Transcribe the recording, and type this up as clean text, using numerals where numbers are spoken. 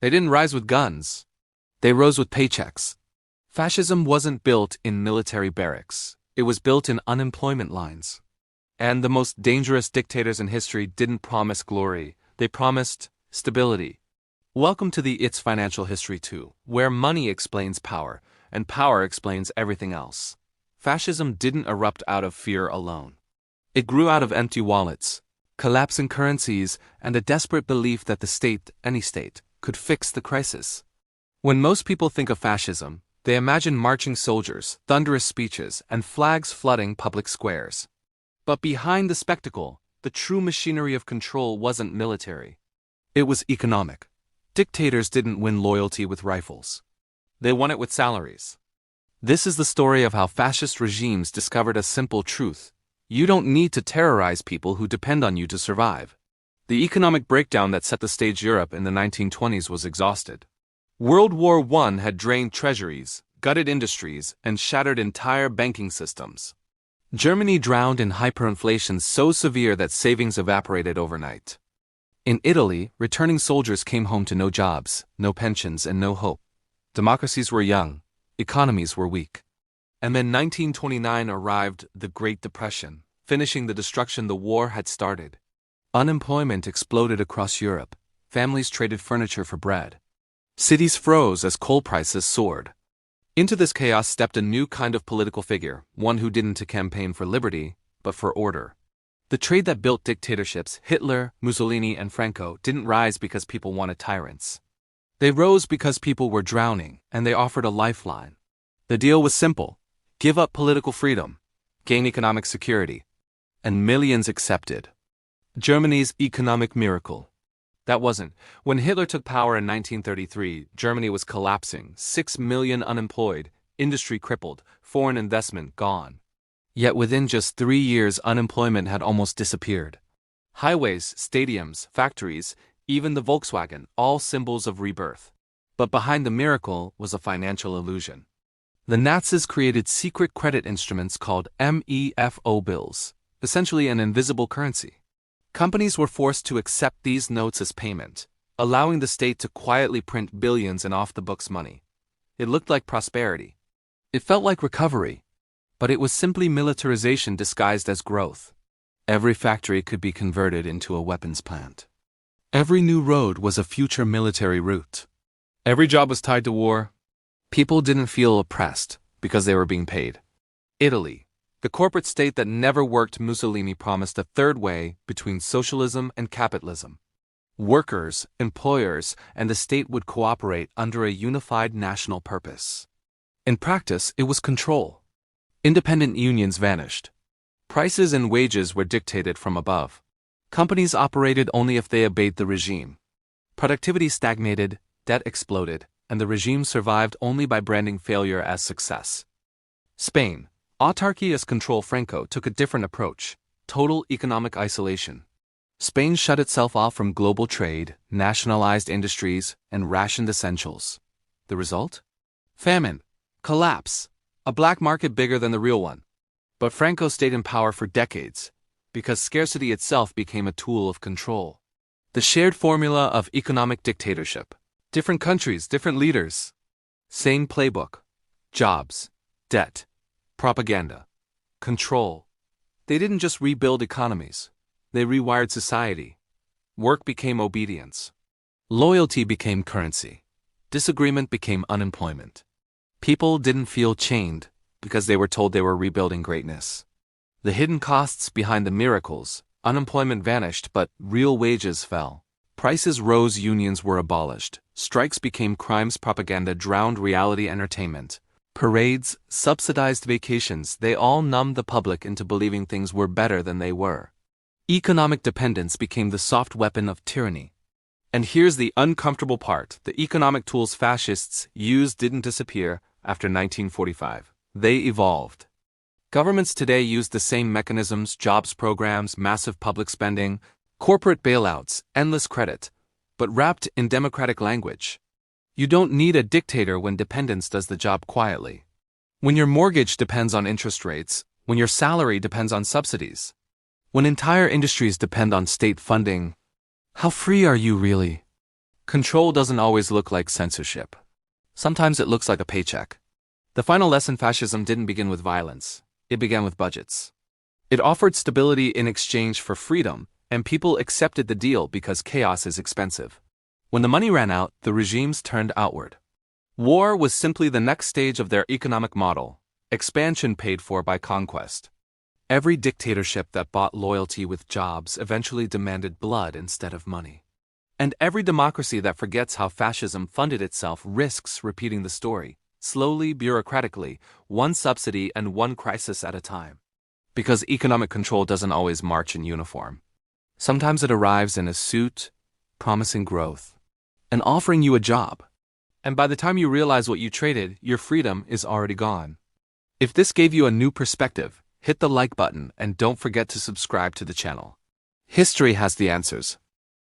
They didn't rise with guns. They rose with paychecks. Fascism wasn't built in military barracks. It was built in unemployment lines. And the most dangerous dictators in history didn't promise glory. They promised stability. Welcome to the It's Financial History 2, where money explains power, and power explains everything else. Fascism didn't erupt out of fear alone. It grew out of empty wallets, collapsing currencies, and a desperate belief that the state, any state, could fix the crisis. When most people think of fascism, they imagine marching soldiers, thunderous speeches, and flags flooding public squares. But behind the spectacle, the true machinery of control wasn't military. It was economic. Dictators didn't win loyalty with rifles. They won it with salaries. This is the story of how fascist regimes discovered a simple truth. You don't need to terrorize people who depend on you to survive. The economic breakdown that set the stage Europe in the 1920s was exhausted. World War I had drained treasuries, gutted industries, and shattered entire banking systems. Germany drowned in hyperinflation so severe that savings evaporated overnight. In Italy, returning soldiers came home to no jobs, no pensions, and no hope. Democracies were young, economies were weak. And then 1929 arrived, the Great Depression, finishing the destruction the war had started. Unemployment exploded across Europe. Families traded furniture for bread. Cities froze as coal prices soared. Into this chaos stepped a new kind of political figure, one who didn't campaign for liberty, but for order. The trade that built dictatorships, Hitler, Mussolini, and Franco, didn't rise because people wanted tyrants. They rose because people were drowning, and they offered a lifeline. The deal was simple: give up political freedom, gain economic security. And millions accepted. Germany's economic miracle. That wasn't. When Hitler took power in 1933, Germany was collapsing, 6 million unemployed, industry crippled, foreign investment gone. Yet within just 3 years, unemployment had almost disappeared. Highways, stadiums, factories, even the Volkswagen, all symbols of rebirth. But behind the miracle was a financial illusion. The Nazis created secret credit instruments called MEFO bills, essentially an invisible currency. Companies were forced to accept these notes as payment, allowing the state to quietly print billions in off-the-books money. It looked like prosperity. It felt like recovery. But it was simply militarization disguised as growth. Every factory could be converted into a weapons plant. Every new road was a future military route. Every job was tied to war. People didn't feel oppressed because they were being paid. Italy, the corporate state that never worked, Mussolini promised a third way between socialism and capitalism. Workers, employers, and the state would cooperate under a unified national purpose. In practice, it was control. Independent unions vanished. Prices and wages were dictated from above. Companies operated only if they obeyed the regime. Productivity stagnated, debt exploded, and the regime survived only by branding failure as success. Spain, autarky as control. Franco took a different approach: total economic isolation. Spain shut itself off from global trade, nationalized industries, and rationed essentials. The result? Famine, collapse, a black market bigger than the real one. But Franco stayed in power for decades, because scarcity itself became a tool of control. The shared formula of economic dictatorship. Different countries, different leaders. Same playbook. Jobs, debt, propaganda, control. They didn't just rebuild economies. They rewired society. Work became obedience. Loyalty became currency. Disagreement became unemployment. People didn't feel chained because they were told they were rebuilding greatness. The hidden costs behind the miracles: unemployment vanished, but real wages fell. Prices rose, unions were abolished. Strikes became crimes, propaganda drowned reality entertainment. Parades, subsidized vacations, they all numbed the public into believing things were better than they were. Economic dependence became the soft weapon of tyranny. And here's the uncomfortable part: the economic tools fascists used didn't disappear after 1945. They evolved. Governments today use the same mechanisms: jobs programs, massive public spending, corporate bailouts, endless credit, but wrapped in democratic language. You don't need a dictator when dependence does the job quietly. When your mortgage depends on interest rates, when your salary depends on subsidies, when entire industries depend on state funding, how free are you really? Control doesn't always look like censorship. Sometimes it looks like a paycheck. The final lesson: fascism didn't begin with violence. It began with budgets. It offered stability in exchange for freedom, and people accepted the deal because chaos is expensive. When the money ran out, the regimes turned outward. War was simply the next stage of their economic model, expansion paid for by conquest. Every dictatorship that bought loyalty with jobs eventually demanded blood instead of money. And every democracy that forgets how fascism funded itself risks repeating the story, slowly, bureaucratically, one subsidy and one crisis at a time. Because economic control doesn't always march in uniform. Sometimes it arrives in a suit, promising growth, and offering you a job. And by the time you realize what you traded, your freedom is already gone. If this gave you a new perspective, hit the like button and don't forget to subscribe to the channel. History has the answers.